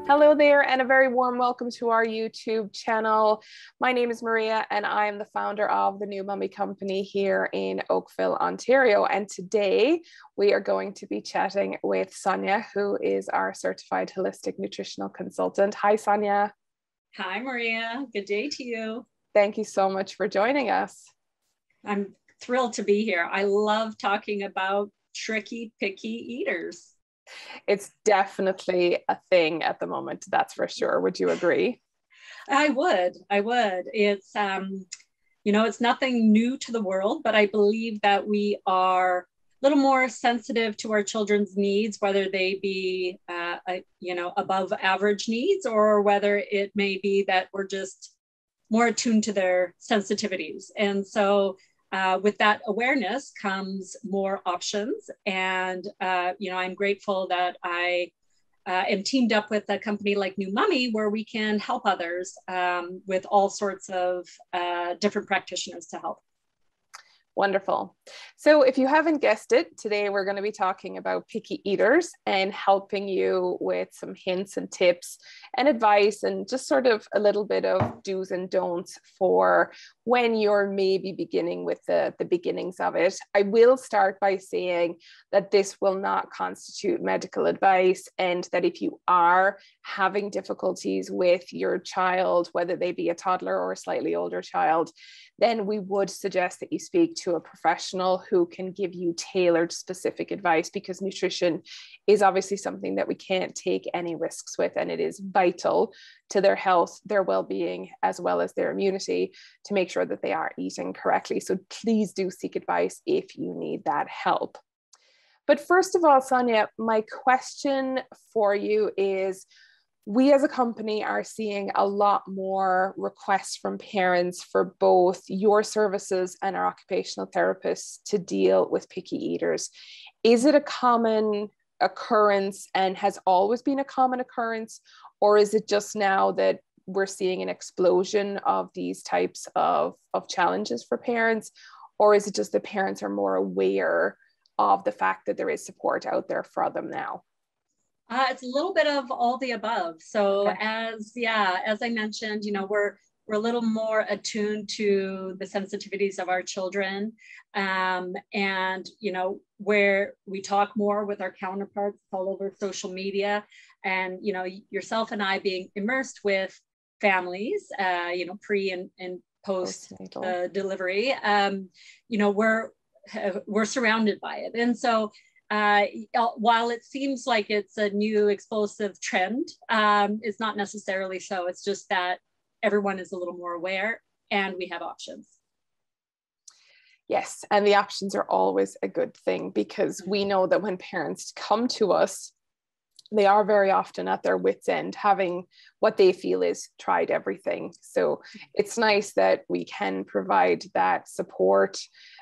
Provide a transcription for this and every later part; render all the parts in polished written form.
Hello there, and a very warm welcome to our YouTube channel. My name is Maria, and I am the founder of the New Mummy Company here in Oakville, Ontario. And today we are going to be chatting with Sonja, who is our certified holistic nutritional consultant. Hi, Sonja. Hi, Maria. Good day to you. Thank you so much for joining us. I'm thrilled to be here. I love talking about tricky, picky eaters. It's definitely a thing at the moment, that's for sure. Would you agree? I would. It's, it's nothing new to the world, but I believe that we are a little more sensitive to our children's needs, whether they be, above average needs, or whether it may be that we're just more attuned to their sensitivities. And so with that awareness comes more options. And, I'm grateful that I am teamed up with a company like New Mummy, where we can help others with all sorts of different practitioners to help. Wonderful. So if you haven't guessed it, today we're going to be talking about picky eaters and helping you with some hints and tips and advice and just sort of a little bit of do's and don'ts for when you're maybe beginning with the beginnings of it. I will start by saying that this will not constitute medical advice, and that if you are having difficulties with your child, whether they be a toddler or a slightly older child, then we would suggest that you speak to a professional who can give you tailored specific advice, because nutrition is obviously something that we can't take any risks with, and it is vital to their health, their well-being, as well as their immunity, to make sure that they are eating correctly. So please do seek advice if you need that help. But first of all, Sonja, my question for you is, we as a company are seeing a lot more requests from parents for both your services and our occupational therapists to deal with picky eaters. Is it a common occurrence and has always been a common occurrence, or is it just now that we're seeing an explosion of these types of challenges for parents, or is it just that parents are more aware of the fact that there is support out there for them now? It's a little bit of all the above. So okay. as I mentioned, we're a little more attuned to the sensitivities of our children. And, where we talk more with our counterparts all over social media, and, yourself and I being immersed with families, pre and post delivery, we're surrounded by it. And so while it seems like it's a new explosive trend, it's not necessarily so. It's just that everyone is a little more aware and we have options. Yes, and the options are always a good thing, because we know that when parents come to us, they are very often at their wits' end, having what they feel is tried everything. So it's nice that we can provide that support,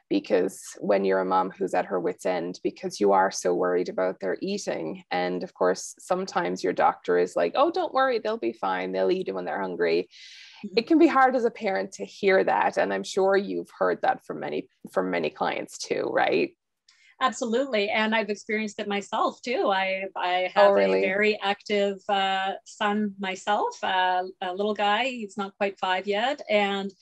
because when you're a mom who's at her wits' end because you are so worried about their eating, and of course sometimes your doctor is like, oh, don't worry, they'll be fine, they'll eat it when they're hungry. It can be hard as a parent to hear that, and I'm sure you've heard that from many clients too, right? Absolutely. And I've experienced it myself too. I have a very active son myself, a little guy. He's not quite 5 yet. And,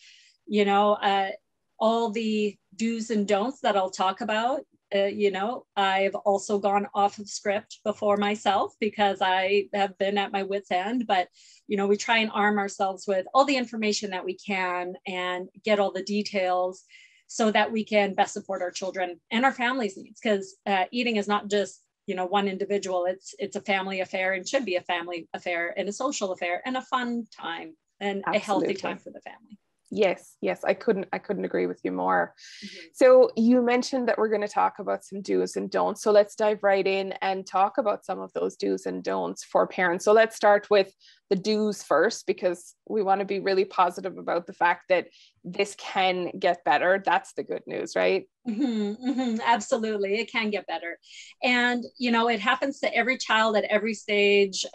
all the do's and don'ts that I'll talk about, I've also gone off of script before myself, because I have been at my wit's end. But, we try and arm ourselves with all the information that we can and get all the details, so that we can best support our children and our families' needs. Because eating is not just, one individual. It's a family affair, and should be a family affair and a social affair and a fun time and Absolutely. A healthy time for the family. Yes, I couldn't agree with you more. Mm-hmm. So you mentioned that we're going to talk about some do's and don'ts. So let's dive right in and talk about some of those do's and don'ts for parents. So let's start with the do's first, because we want to be really positive about the fact that this can get better. That's the good news, right? Mm-hmm, mm-hmm, absolutely. It can get better. And, it happens to every child at every stage.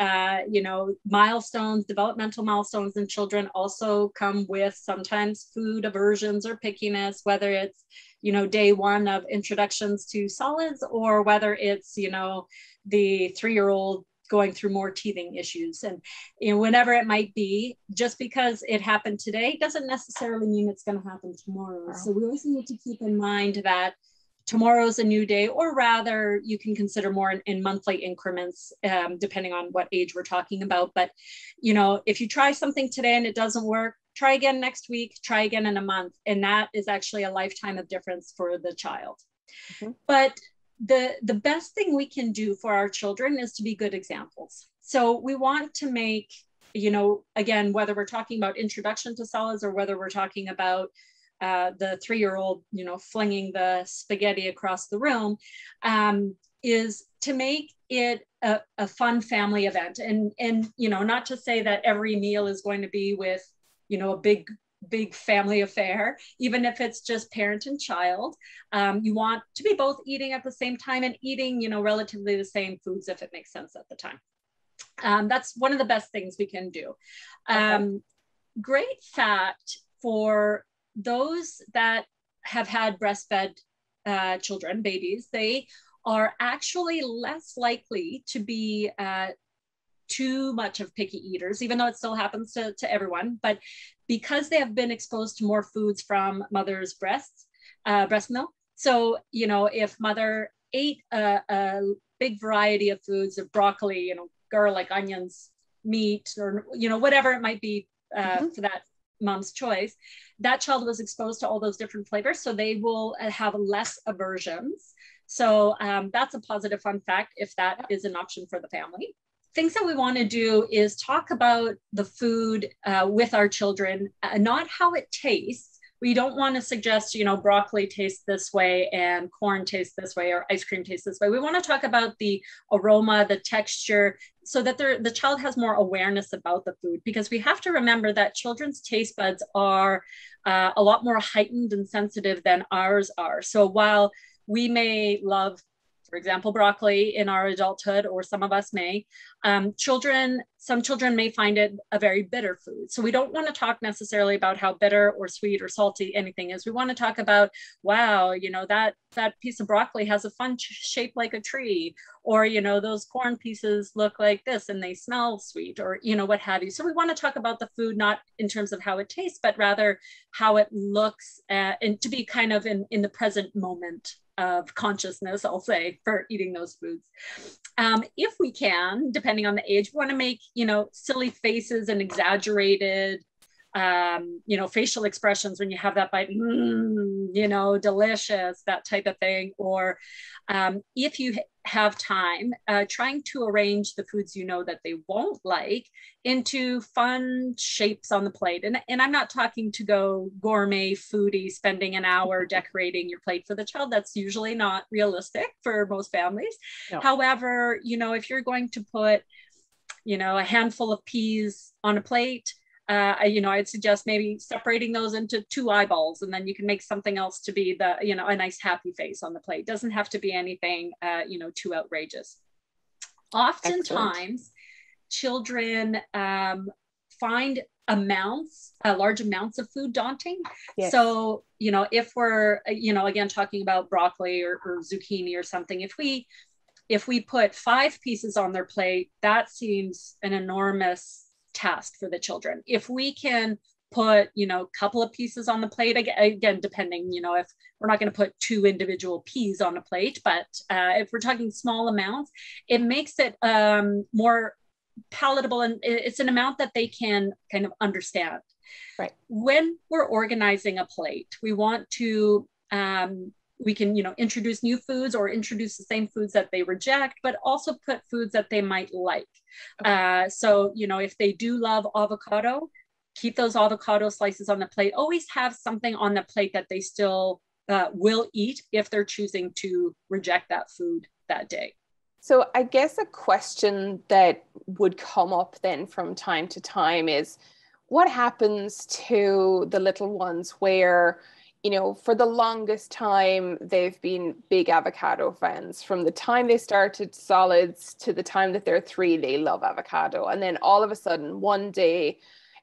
Milestones, developmental milestones in children also come with sometimes food aversions or pickiness, whether it's, day one of introductions to solids, or whether it's, the 3-year-old going through more teething issues. And, you know, whenever it might be, just because it happened today doesn't necessarily mean it's going to happen tomorrow. Wow. So we always need to keep in mind that tomorrow's a new day, or rather you can consider more in monthly increments, depending on what age we're talking about. But, you know, if you try something today and it doesn't work, try again next week, try again in a month. And that is actually a lifetime of difference for the child. Mm-hmm. But the best thing we can do for our children is to be good examples. So we want to make, you know, again, whether we're talking about introduction to solids or whether we're talking about the 3-year-old, you know, flinging the spaghetti across the room, is to make it a fun family event. And, you know, not to say that every meal is going to be with, you know, a big family affair, even if it's just parent and child. You want to be both eating at the same time and eating, you know, relatively the same foods if it makes sense at the time. That's one of the best things we can do. Great fact for those that have had breastfed children, babies, they are actually less likely to be too much of picky eaters, even though it still happens to everyone. But because they have been exposed to more foods from mother's breast milk. So, you know, if mother ate a big variety of foods of broccoli, you know, garlic, onions, meat, or, you know, whatever it might be for that mom's choice, that child was exposed to all those different flavors. So they will have less aversions. So that's a positive fun fact if that is an option for the family. Things that we want to do is talk about the food with our children, not how it tastes. We don't want to suggest, you know, broccoli tastes this way and corn tastes this way or ice cream tastes this way. We want to talk about the aroma, the texture, so that the child has more awareness about the food, because we have to remember that children's taste buds are a lot more heightened and sensitive than ours are. So while we may love, for example, broccoli in our adulthood, or some of us may, some children may find it a very bitter food. So we don't want to talk necessarily about how bitter or sweet or salty anything is. We want to talk about, wow, you know, that piece of broccoli has a fun shape like a tree, or, you know, those corn pieces look like this and they smell sweet, or, you know, what have you. So we want to talk about the food, not in terms of how it tastes, but rather how it looks, and to be kind of in the present moment of consciousness, I'll say, for eating those foods. If we can, depending on the age, we want to make, you know, silly faces and exaggerated, you know, facial expressions when you have that bite, you know, delicious, that type of thing. Or if you have time, trying to arrange the foods you know that they won't like into fun shapes on the plate. And I'm not talking to go gourmet foodie, spending an hour decorating your plate for the child. That's usually not realistic for most families. No. However, you know, if you're going to put, you know, a handful of peas on a plate, you know, I'd suggest maybe separating those into 2 eyeballs, and then you can make something else to be the, you know, a nice happy face on the plate. Doesn't have to be anything, you know, too outrageous. Oftentimes, children find large amounts of food daunting. Yes. So, you know, if we're, you know, again, talking about broccoli or zucchini or something, if we put 5 pieces on their plate, that seems an enormous task for the children. If we can put, you know, a couple of pieces on the plate, again, depending, you know, if we're not going to put 2 individual peas on a plate, but if we're talking small amounts, it makes it more palatable, and it's an amount that they can kind of understand. Right. When we're organizing a plate, we want to, we can, you know, introduce new foods or introduce the same foods that they reject, but also put foods that they might like. Okay. So, you know, if they do love avocado, keep those avocado slices on the plate. Always have something on the plate that they still will eat if they're choosing to reject that food that day. So I guess a question that would come up then from time to time is, what happens to the little ones where, you know, for the longest time, they've been big avocado fans. From the time they started solids to the time that they're 3, they love avocado. And then all of a sudden, one day,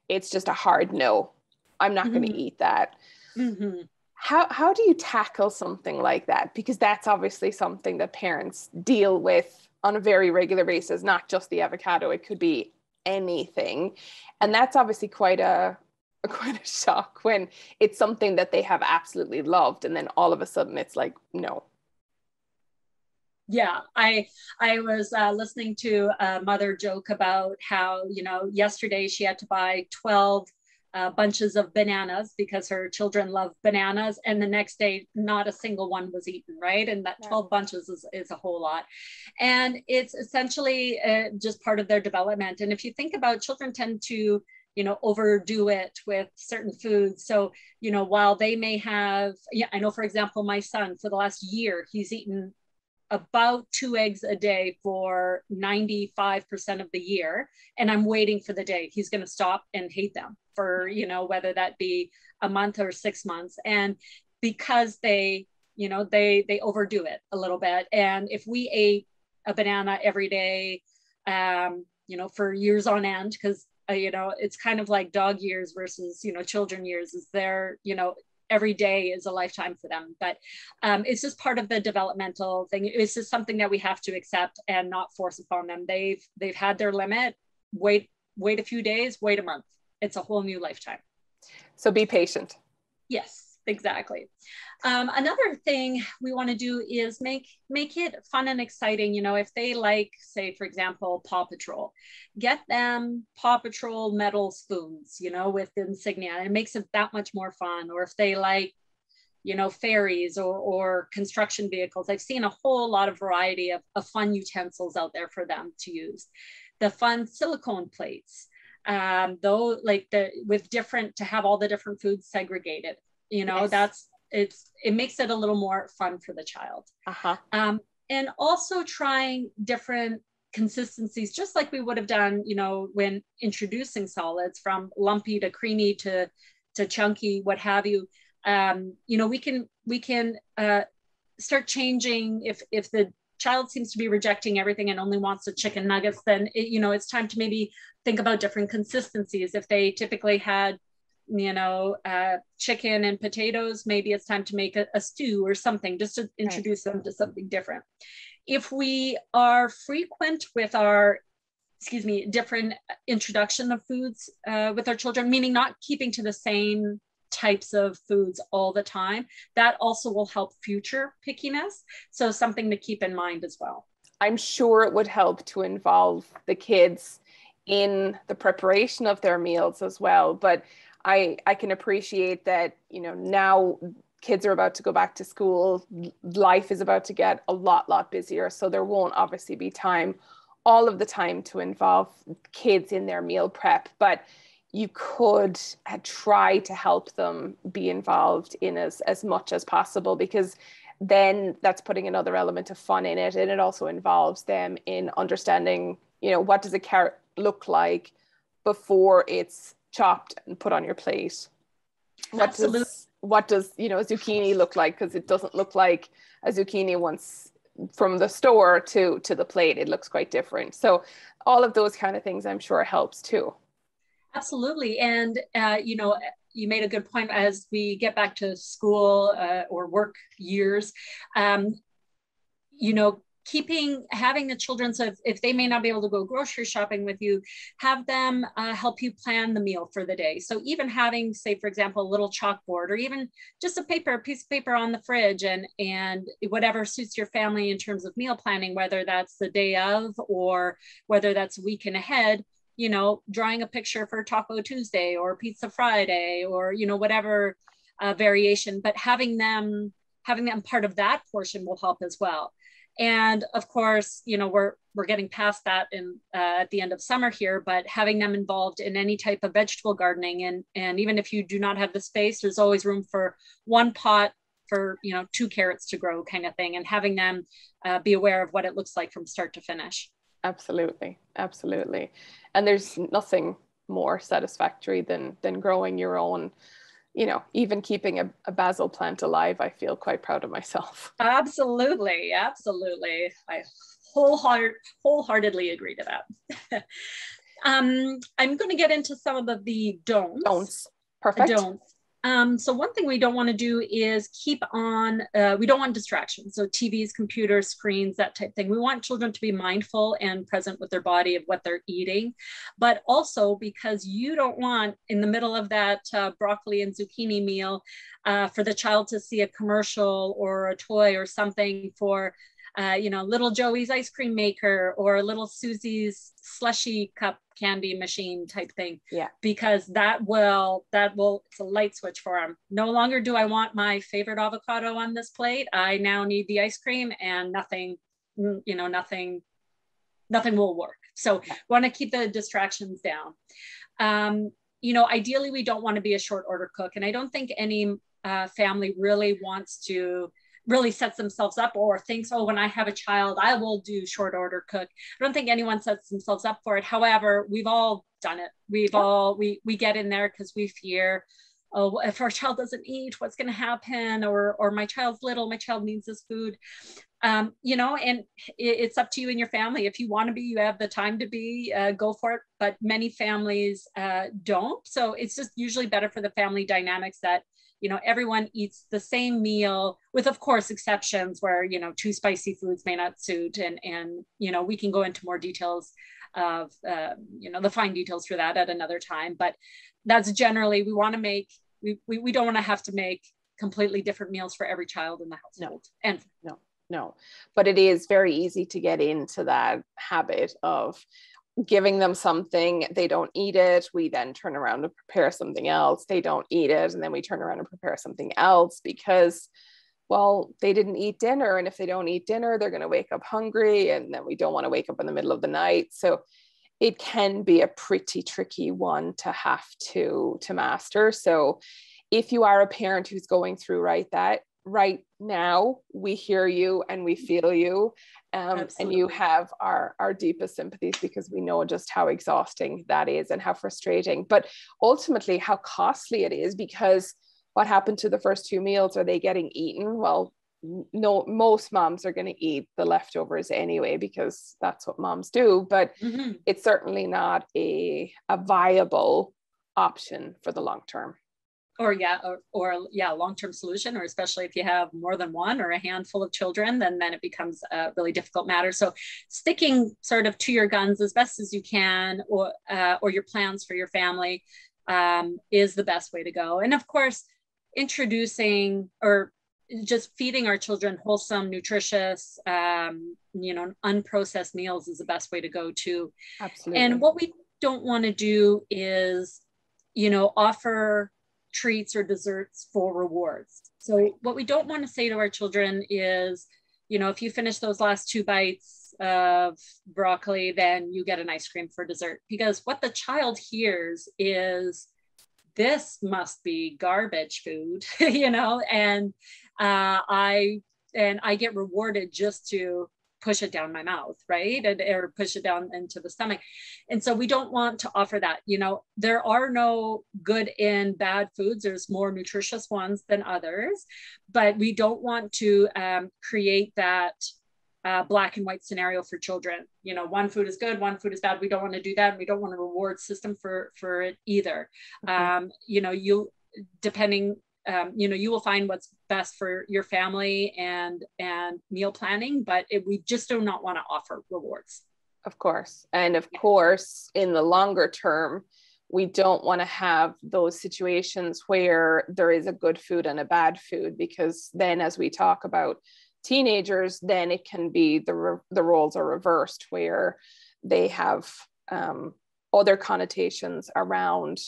it's just a hard no. I'm not going to eat that. Mm-hmm. How do you tackle something like that? Because that's obviously something that parents deal with on a very regular basis, not just the avocado. It could be anything. And that's obviously quite a shock when it's something that they have absolutely loved. And then all of a sudden it's like, no. Yeah, I was listening to a mother joke about how, yesterday she had to buy 12 bunches of bananas because her children love bananas, and the next day not a single one was eaten, right? And that 12 bunches is a whole lot. And it's essentially just part of their development. And if you think about, children tend to overdo it with certain foods. So, while they may have, I know, for example, my son, for the last year, he's eaten about 2 eggs a day for 95% of the year. And I'm waiting for the day he's going to stop and hate them for, whether that be a month or 6 months. And because they overdo it a little bit. And if we ate a banana every day, for years on end, because, it's kind of like dog years versus, children years, is there, every day is a lifetime for them. But it's just part of the developmental thing. It's just something that we have to accept and not force upon them. They've had their limit. Wait a few days, wait a month. It's a whole new lifetime. So be patient. Yes, exactly. Another thing we want to do is make it fun and exciting. If they like, say, for example, Paw Patrol, get them Paw Patrol metal spoons, with insignia. It makes it that much more fun. Or if they like, fairies or construction vehicles, I've seen a whole lot of variety of fun utensils out there for them to use. The fun silicone plates, though, like to have all the different foods segregated, yes. It makes it a little more fun for the child. And also trying different consistencies, just like we would have done, when introducing solids, from lumpy to creamy to chunky, what have you. We can start changing. If the child seems to be rejecting everything and only wants the chicken nuggets, then it's time to maybe think about different consistencies. If they typically had chicken and potatoes, maybe it's time to make a stew or something, just to introduce them to something different. If we are frequent with our, different introduction of foods with our children, meaning not keeping to the same types of foods all the time, that also will help future pickiness. So something to keep in mind as well. I'm sure it would help to involve the kids in the preparation of their meals as well. But I can appreciate that, now kids are about to go back to school. Life is about to get a lot busier. So there won't obviously be all of the time to involve kids in their meal prep. But you could try to help them be involved in as much as possible, because then that's putting another element of fun in it. And it also involves them in understanding, what does a carrot look like before it's chopped and put on your plate? What does a zucchini look like? Because it doesn't look like a zucchini once from the store to the plate. It looks quite different. So all of those kind of things, I'm sure, helps too. Absolutely. And you made a good point. As we get back to school or work years, having the children, so if they may not be able to go grocery shopping with you, have them help you plan the meal for the day. So even having, say, for example, a little chalkboard, or even just a piece of paper on the fridge, and whatever suits your family in terms of meal planning, whether that's the day of or whether that's a weekend ahead, drawing a picture for Taco Tuesday or Pizza Friday, or, whatever variation, but having them part of that portion will help as well. And of course, we're getting past that at the end of summer here, but having them involved in any type of vegetable gardening, and even if you do not have the space, there's always room for one pot for 2 carrots to grow, kind of thing, and having them be aware of what it looks like from start to finish. Absolutely. And there's nothing more satisfactory than growing your own, even keeping a basil plant alive. I feel quite proud of myself. Absolutely. I wholeheartedly agree to that. I'm going to get into some of the don'ts. Perfect. Don'ts. So one thing we don't want to do is keep on, we don't want distractions. So TVs, computers, screens, that type of thing. We want children to be mindful and present with their body of what they're eating, but also because you don't want in the middle of that broccoli and zucchini meal for the child to see a commercial or a toy or something for little Joey's ice cream maker or little Susie's slushy cup candy machine type thing. Yeah. Because that will, it's a light switch for them. No longer do I want my favorite avocado on this plate. I now need the ice cream, and nothing will work. So want to keep the distractions down. Ideally we don't want to be a short order cook. And I don't think any family really sets themselves up or thinks, oh, when I have a child, I will do short order cook. I don't think anyone sets themselves up for it. However, we've all done it. We get in there because we fear, oh, if our child doesn't eat, what's going to happen? Or my child's little, my child needs this food. And it's up to you and your family. If you want to be, you have the time to be, go for it. But many families don't. So it's just usually better for the family dynamics that everyone eats the same meal, with, of course, exceptions where, too spicy foods may not suit. And we can go into more details of, the fine details for that at another time. But that's generally, we want to make, we don't want to have to make completely different meals for every child in the household. No. But it is very easy to get into that habit of giving them something, they don't eat it, we then turn around and prepare something else, they don't eat it, and then we turn around and prepare something else because, well, they didn't eat dinner, and if they don't eat dinner, they're going to wake up hungry, and then we don't want to wake up in the middle of the night. So it can be a pretty tricky one to have to master. So if you are a parent who's going through right now, we hear you and we feel you. And you have our deepest sympathies, because we know just how exhausting that is and how frustrating, but ultimately how costly it is, because what happened to the first 2 meals? Are they getting eaten? Well, no, most moms are going to eat the leftovers anyway, because that's what moms do, but it's certainly not a viable option for the long term. Or long-term solution, or especially if you have more than one or a handful of children, then it becomes a really difficult matter. So sticking sort of to your guns as best as you can, or your plans for your family is the best way to go. And of course, introducing or just feeding our children wholesome, nutritious, unprocessed meals is the best way to go too. Absolutely. And what we don't want to do is, offer treats or desserts for rewards. So what we don't want to say to our children is, if you finish those last 2 bites of broccoli, then you get an ice cream for dessert, because what the child hears is, this must be garbage food, and I get rewarded just to push it down my mouth, right? Or push it down into the stomach. And so we don't want to offer that. There are no good and bad foods. There's more nutritious ones than others, but we don't want to create that black and white scenario for children. One food is good, one food is bad. We don't want to do that. And we don't want a reward system for it either. You will find what's best for your family and meal planning, but we just do not want to offer rewards. Of course. And of course, in the longer term, we don't want to have those situations where there is a good food and a bad food, because then, as we talk about teenagers, then it can be the roles are reversed, where they have other connotations around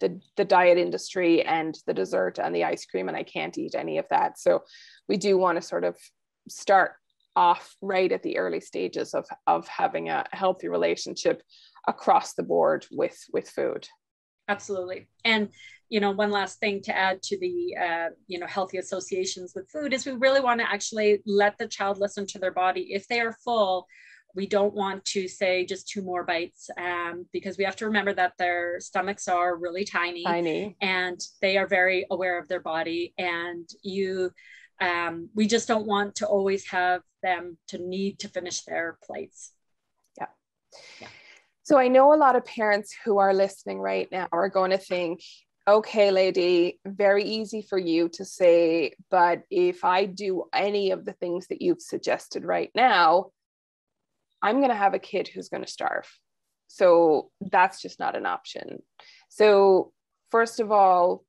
the diet industry and the dessert and the ice cream, and I can't eat any of that. So we do want to sort of start off right at the early stages of having a healthy relationship across the board with food. Absolutely. And one last thing to add to the healthy associations with food is, we really want to actually let the child listen to their body. If they are full, we don't want to say just 2 more bites, because we have to remember that their stomachs are really tiny. And they are very aware of their body. And we just don't want to always have them to need to finish their plates. Yeah. So I know a lot of parents who are listening right now are going to think, okay, lady, very easy for you to say, but if I do any of the things that you've suggested right now, I'm going to have a kid who's going to starve. So that's just not an option. So first of all,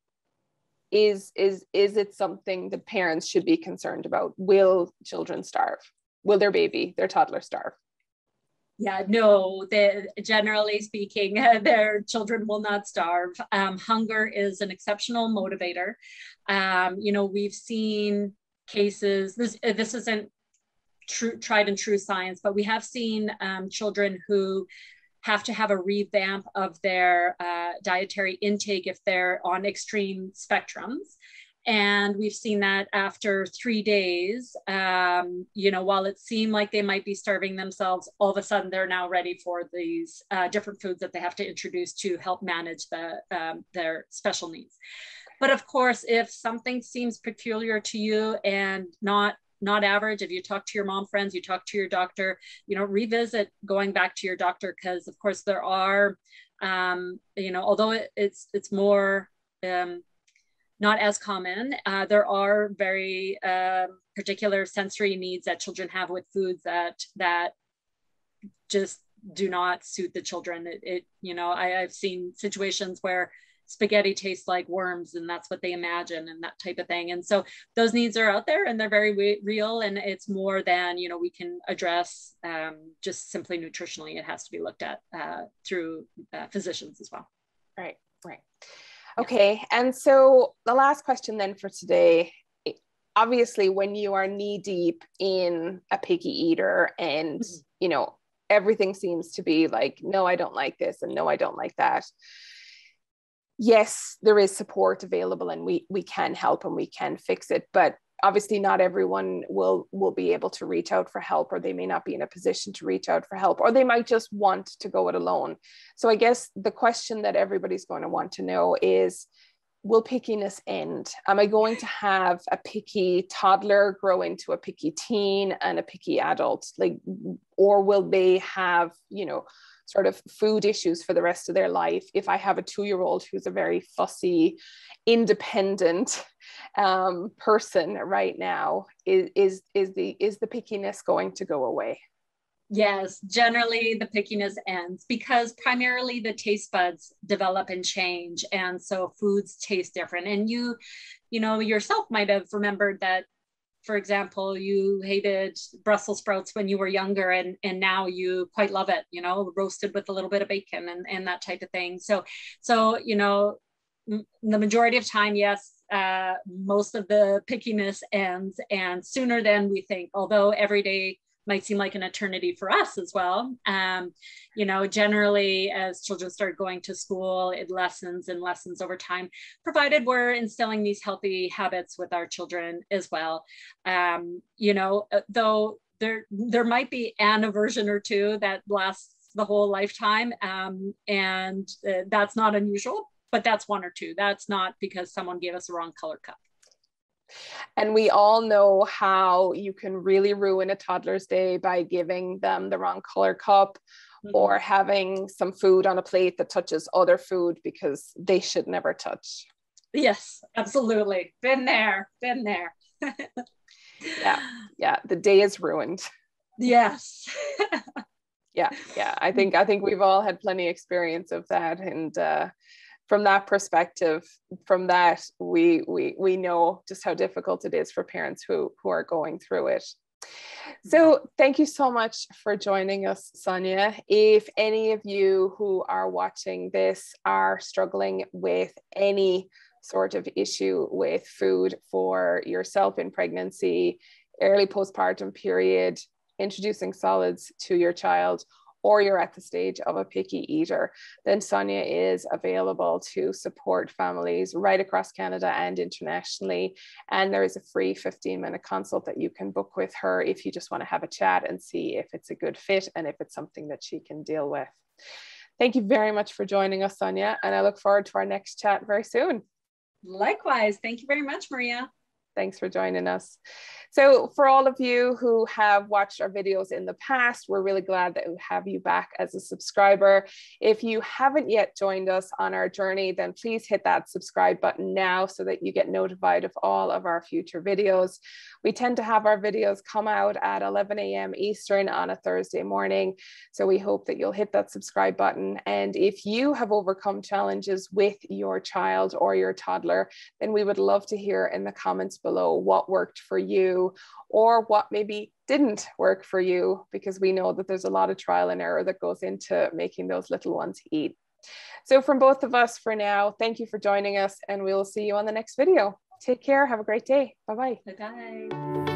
is it something that parents should be concerned about? Will children starve? Will their toddler starve? Yeah, no, generally speaking, their children will not starve. Hunger is an exceptional motivator. We've seen cases, this isn't true, tried and true science, but we have seen children who have to have a revamp of their dietary intake if they're on extreme spectrums. And we've seen that after 3 days, while it seemed like they might be starving themselves, all of a sudden they're now ready for these different foods that they have to introduce to help manage their special needs. But of course, if something seems peculiar to you and not average, if you talk to your mom friends, you talk to your doctor, revisit going back to your doctor, because of course there are, although it's more not as common, there are very particular sensory needs that children have with foods that just do not suit the children. I've seen situations where spaghetti tastes like worms and that's what they imagine and that type of thing. And so those needs are out there and they're very real, and it's more than, we can address just simply nutritionally. It has to be looked at through physicians as well. Right. Okay. And so the last question then for today, obviously when you are knee deep in a picky eater and, everything seems to be like, no, I don't like this. And no, I don't like that. Yes, there is support available and we can help and we can fix it, but obviously not everyone will be able to reach out for help, or they may not be in a position to reach out for help, or they might just want to go it alone. So I guess the question that everybody's going to want to know is, will pickiness end? Am I going to have a picky toddler grow into a picky teen and a picky adult? Or will they have, sort of food issues for the rest of their life? If I have a 2-year-old who's a very fussy, independent person right now, is the pickiness going to go away? Yes, generally the pickiness ends because primarily the taste buds develop and change. And so foods taste different. And you yourself might have remembered that, for example, you hated Brussels sprouts when you were younger, and now you quite love it, roasted with a little bit of bacon and that type of thing. So, the majority of time, yes, most of the pickiness ends, and sooner than we think, although every day might seem like an eternity for us as well. Generally as children start going to school, it lessens and lessens over time, provided we're instilling these healthy habits with our children as well. Though there might be an aversion or two that lasts the whole lifetime. And that's not unusual, but that's 1 or 2. That's not because someone gave us the wrong color cup. And we all know how you can really ruin a toddler's day by giving them the wrong color cup, or having some food on a plate that touches other food because they should never touch. Yes, absolutely. Been there. Yeah. The day is ruined. Yes. Yeah. I think we've all had plenty of experience of that. And from that perspective, we know just how difficult it is for parents who are going through it. So thank you so much for joining us, Sonja. If any of you who are watching this are struggling with any sort of issue with food for yourself in pregnancy, early postpartum period, introducing solids to your child, or you're at the stage of a picky eater, then Sonja is available to support families right across Canada and internationally. And there is a free 15-minute consult that you can book with her if you just want to have a chat and see if it's a good fit and if it's something that she can deal with. Thank you very much for joining us, Sonja, and I look forward to our next chat very soon. Likewise. Thank you very much, Maria. Thanks for joining us. So for all of you who have watched our videos in the past, we're really glad that we have you back as a subscriber. If you haven't yet joined us on our journey, then please hit that subscribe button now so that you get notified of all of our future videos. We tend to have our videos come out at 11 a.m. Eastern on a Thursday morning. So we hope that you'll hit that subscribe button. And if you have overcome challenges with your child or your toddler, then we would love to hear in the comments below what worked for you or what maybe didn't work for you, because we know that there's a lot of trial and error that goes into making those little ones eat. So from both of us for now, thank you for joining us, and we'll see you on the next video. Take care. Have a great day. Bye-bye. Bye-bye.